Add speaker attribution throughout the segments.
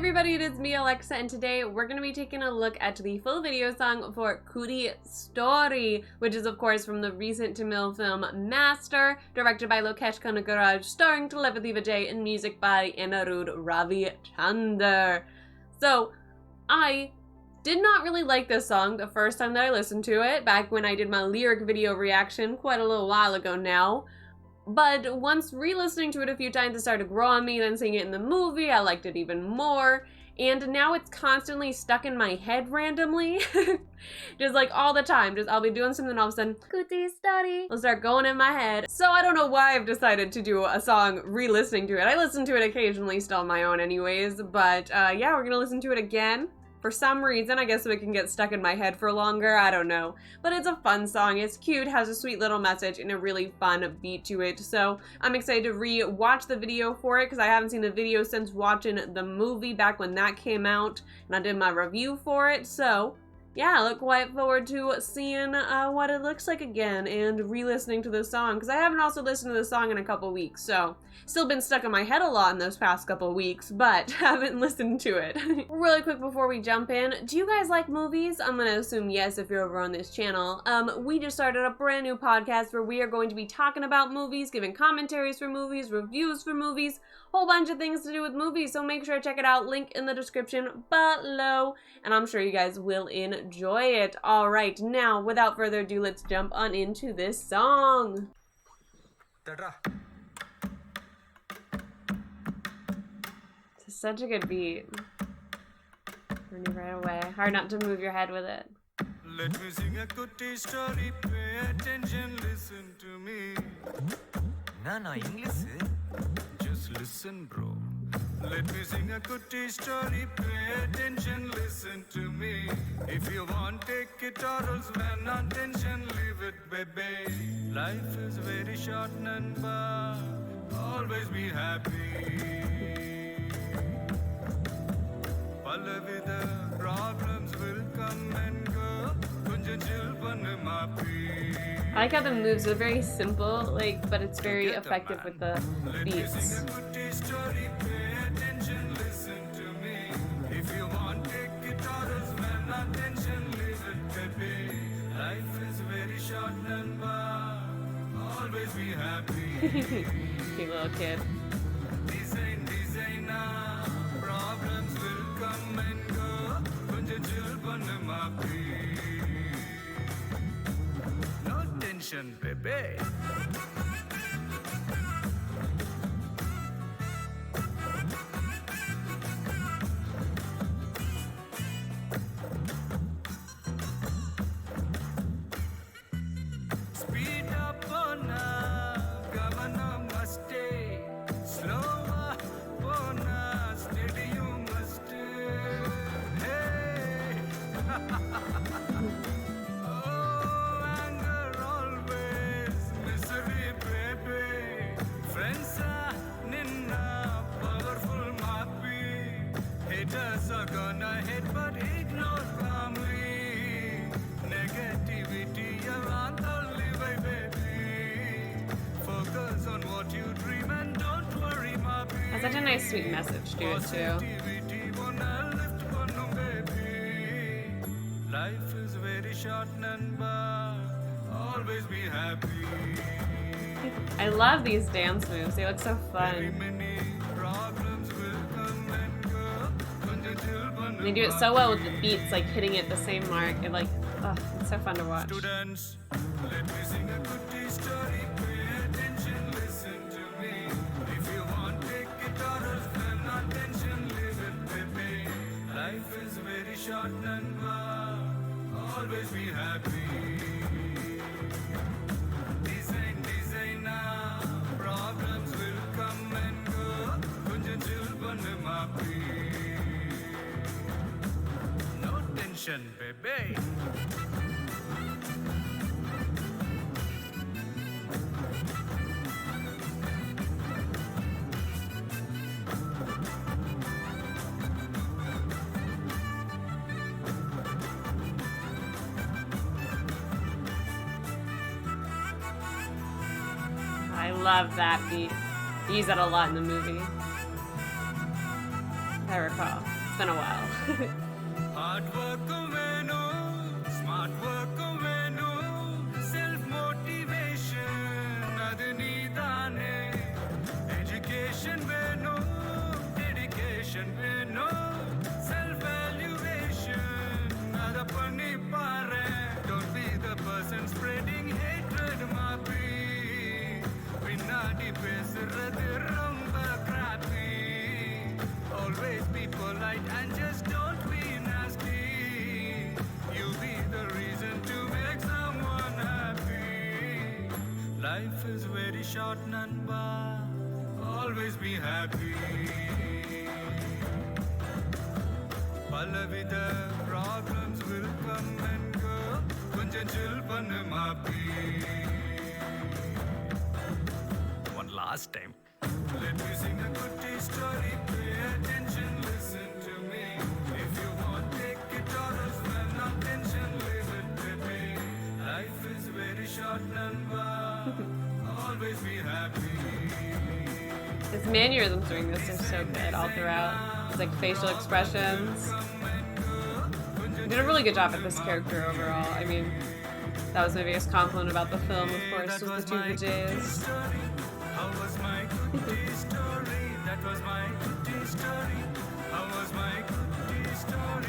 Speaker 1: everybody, it is me, Alexa, and today we're going to be taking a look at the full video song for KUTTI Story, which is of course from the recent Tamil film Master, directed by Lokesh, starring Thalapathy Vijay, and music by Anirudh Ravichander. So, I did not really like this song the first time that I listened to it, back when I did my lyric video reaction quite a little while ago now. But once re-listening to it a few times, it started to grow on me, then seeing it in the movie, I liked it even more. And now it's constantly stuck in my head randomly. Just like all the time. I'll be doing something, all of a sudden, KUTTI Story will start going in my head. So I don't know why I've decided to do a song re-listening to it. I listen to it occasionally still on my own anyways, but yeah, we're gonna listen to it again. For some reason, I guess so it can get stuck in my head for longer, I don't know. But it's a fun song, it's cute, has a sweet little message, and a really fun beat to it. So I'm excited to re-watch the video for it, because I haven't seen the video since watching the movie back when that came out, and I did my review for it, so yeah, I look quite forward to seeing what it looks like again and re-listening to the song, because I haven't also listened to the song in a couple weeks, so still been stuck in my head a lot in those past couple weeks, but haven't listened to it. Really quick before we jump in, do you guys like movies? I'm gonna assume yes if you're over on this channel. We just started a brand new podcast where we are going to be talking about movies, giving commentaries for movies, reviews for movies, whole bunch of things to do with movies, so make sure to check it out, link in the description below, and I'm sure you guys will enjoy it. Alright, now without further ado, let's jump on into this song. It's such a good beat. Learn it right away. Hard not to move your head with it.
Speaker 2: Let me sing a KUTTI story, pay attention, listen to me.
Speaker 3: No, English.
Speaker 2: Just listen, bro. Let me sing a KUTTI story, pay attention, listen to me. If you want, take it or else man, not tension, leave it, baby. Life is very short, Nanba, always be happy. Palavida problems will come and go, kunja chill pannu maapi.
Speaker 1: I like how the moves are very simple, like, but it's very effective with the beats.
Speaker 2: Always be happy.
Speaker 1: Cute little kid.
Speaker 2: Problems will come and go. Kunja chill pannu maapi. No tension, baby. Speed up on governor must stay. Slow up on steady you must stay. Hey. Oh, anger always, misery, baby. Friends are ninna powerful maapi. Haters are gonna hate but ignore calmly. Negativity around only way, baby. Focus on what you dream and don't worry, maapi.
Speaker 1: Has such a nice sweet message to it too.
Speaker 2: Positivity wanna lift pannu, baby. Life is very short, Nanba. Always be happy.
Speaker 1: I love these dance moves, they look so
Speaker 2: Very
Speaker 1: fun.
Speaker 2: many problems will come and go. Kunja chill pannu
Speaker 1: They do it so well with the beats, like hitting it the same mark. It like, oh, it's so fun to watch.
Speaker 2: Students, let me sing a KUTTI story. Pay attention, listen to me. If you want, take it or else then not tension, leave it, baby. Life is very short, Nanba. Always be happy. Designer, problems will come and go. Kunja chill pannu maapi. No tension, baby.
Speaker 1: I love that beat. They use that a lot in the movie. I recall. It's been a while.
Speaker 2: Hard work venu, smart work venu, self-motivation, adu needane. Education venu, dedication venu, self-evaluation, adu panni paare. Don't be the person spreading hatred, maapi. Pinnadi pesuradhu romba crappy. Always be polite and just don't be nasty. You be the reason to make someone happy. Life is very short, Nanba. Always be happy. Palavida problems will come and go. Konjam chill pannu maapi. One last time. Let me sing a kutti story. Pay attention, listen to me. If you want, take it or else when not tension, leave it with me. Life is very short, Nanba. Always be happy.
Speaker 1: His mannerisms during this are so good all throughout. His like facial expressions. He did a really good job at this character overall. I mean, that was my biggest compliment about the film, of course, was the two Vijays.
Speaker 2: How was my kutti story? That was my kutti story. How was my kutti story?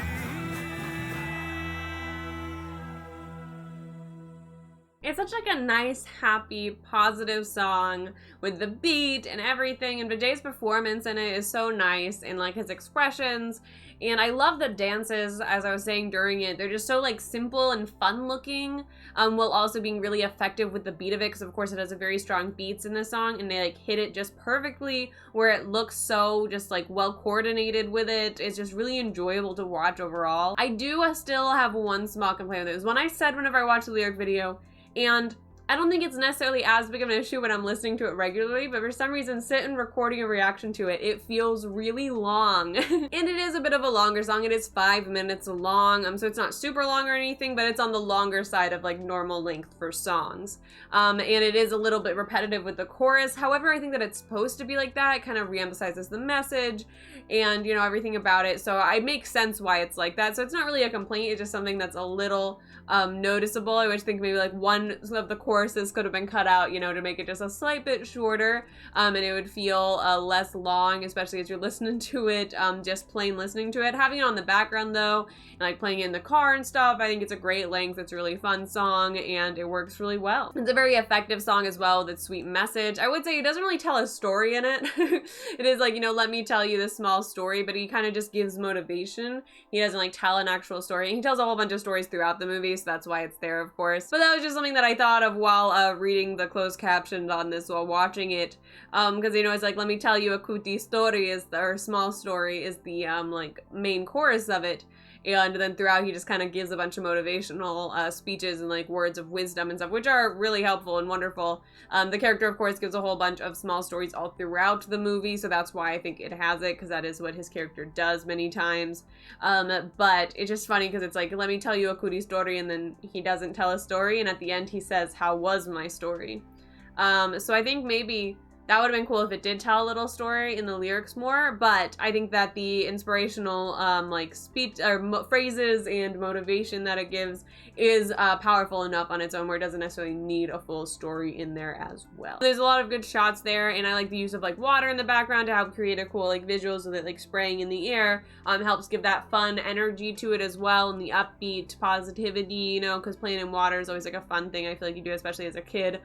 Speaker 1: It's such like a nice, happy, positive song with the beat and everything, and Vijay's performance in it is so nice, and like his expressions, and I love the dances, as I was saying during it. They're just so like simple and fun looking, while also being really effective with the beat of it, because of course it has a very strong beats in this song, and they like hit it just perfectly where it looks so just like well coordinated with it. It's just really enjoyable to watch overall. I do still have one small complaint with it. It was one I said whenever I watched the lyric video, and I don't think it's necessarily as big of an issue when I'm listening to it regularly, but for some reason, sitting recording a reaction to it, it feels really long. And it is a bit of a longer song. It is 5 minutes long, so it's not super long or anything, but it's on the longer side of like normal length for songs. And it is a little bit repetitive with the chorus. However, I think that it's supposed to be like that. It kind of reemphasizes the message and, you know, everything about it. So it makes sense why it's like that. So it's not really a complaint. It's just something that's a little noticeable. I wish think maybe like one of the choruses could have been cut out, you know, to make it just a slight bit shorter, and it would feel less long, especially as you're listening to it, just plain listening to it. Having it on the background though, and like playing it in the car and stuff, I think it's a great length. It's a really fun song and it works really well. It's a very effective song as well with its sweet message. I would say it doesn't really tell a story in it. It is like, you know, let me tell you this small story, but he kind of just gives motivation. He doesn't like tell an actual story. He tells a whole bunch of stories throughout the movie, so that's why it's there, of course. But that was just something that I thought of while reading the closed captions on this while watching it, because you know, it's like, let me tell you a kutti story or small story is the like main chorus of it. And then throughout, he just kind of gives a bunch of motivational speeches and like words of wisdom and stuff, which are really helpful and wonderful. The character, of course, gives a whole bunch of small stories all throughout the movie, so that's why I think it has it, because that is what his character does many times. But it's just funny because it's like, let me tell you a kutti story, and then he doesn't tell a story, and at the end he says, how was my story? So I think maybe that would have been cool if it did tell a little story in the lyrics more, but I think that the inspirational like speech or phrases and motivation that it gives is powerful enough on its own where it doesn't necessarily need a full story in there as well. There's a lot of good shots there, and I like the use of like water in the background to help create a cool like visuals of it like spraying in the air. Helps give that fun energy to it as well, and the upbeat positivity, you know, because playing in water is always like a fun thing I feel like you do, especially as a kid.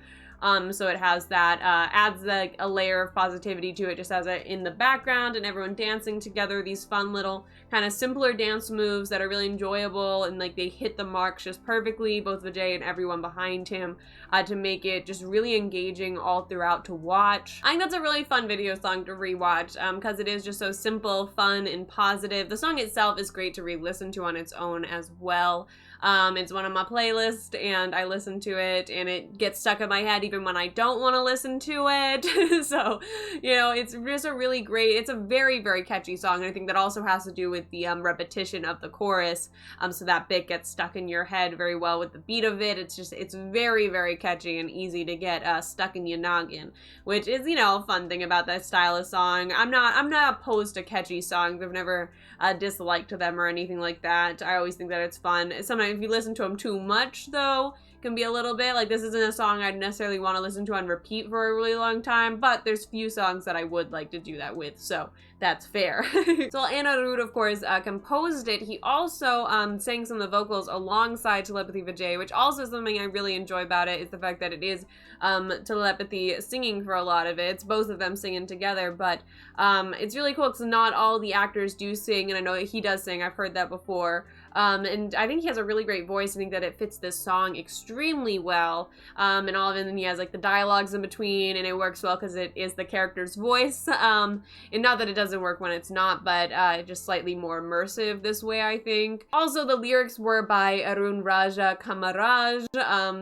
Speaker 1: So it has that, adds like a layer of positivity to it, just has it in the background and everyone dancing together, these fun little kind of simpler dance moves that are really enjoyable, and like they hit the marks just perfectly, both Vijay and everyone behind him, to make it just really engaging all throughout to watch. I think that's a really fun video song to rewatch, because it is just so simple, fun, and positive. The song itself is great to re-listen to on its own as well. It's one on my playlist, and I listen to it, and it gets stuck in my head even even when I don't want to listen to it. So, you know, it's just a really great, it's a very, very catchy song. And I think that also has to do with the repetition of the chorus. So that bit gets stuck in your head very well with the beat of it. It's very, very catchy and easy to get stuck in your noggin, which is, you know, a fun thing about that style of song. I'm not opposed to catchy songs. I've never disliked them or anything like that. I always think that it's fun. Sometimes if you listen to them too much, though, can be a little bit like, this isn't a song I'd necessarily want to listen to on repeat for a really long time, but there's few songs that I would like to do that with, so that's fair. So Anirudh, of course, composed it. He also sang some of the vocals alongside Thalapathy Vijay, which also is something I really enjoy about it, is the fact that it is Thalapathy singing for a lot of it. It's both of them singing together, but it's really cool because not all the actors do sing, and I know that he does sing. I've heard that before. And I think he has a really great voice. I think that it fits this song extremely well, and all of it. And then he has like the dialogues in between, and it works well because it is the character's voice. And not that it doesn't work when it's not, but just slightly more immersive this way, I think. Also, the lyrics were by Arun Raja Kamaraj,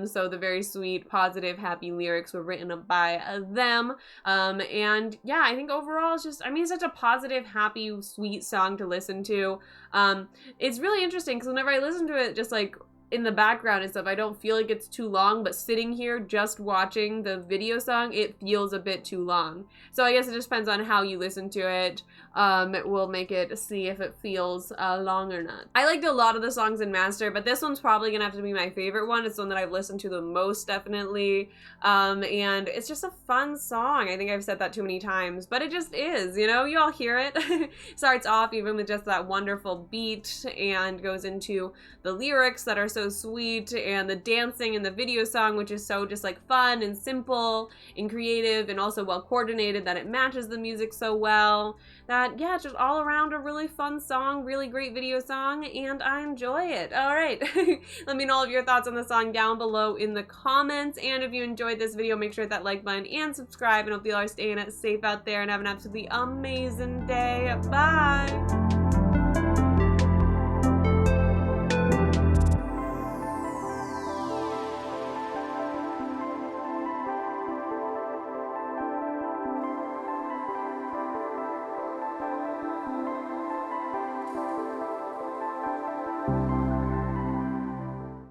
Speaker 1: so the very sweet, positive, happy lyrics were written by them. And yeah, I think overall it's just, I mean, it's such a positive, happy, sweet song to listen to. It's really interesting because whenever I listen to it, just like in the background and stuff, I don't feel like it's too long, but sitting here just watching the video song, it feels a bit too long. So I guess it just depends on how you listen to it. It will make it see if it feels long or not. I liked a lot of the songs in Master, but this one's probably gonna have to be my favorite one. It's the one that I've listened to the most, definitely. And it's just a fun song. I think I've said that too many times, but it just is, you know, you all hear it. Starts off even with just that wonderful beat and goes into the lyrics that are so sweet, and the dancing in the video song, which is so just like fun and simple and creative and also well coordinated that it matches the music so well. That, yeah, just all around a really fun song, really great video song, and I enjoy it. All right. Let me know all of your thoughts on the song down below in the comments, and if you enjoyed this video, make sure to hit that like button and subscribe, and hope you all are staying safe out there and have an absolutely amazing day. Bye!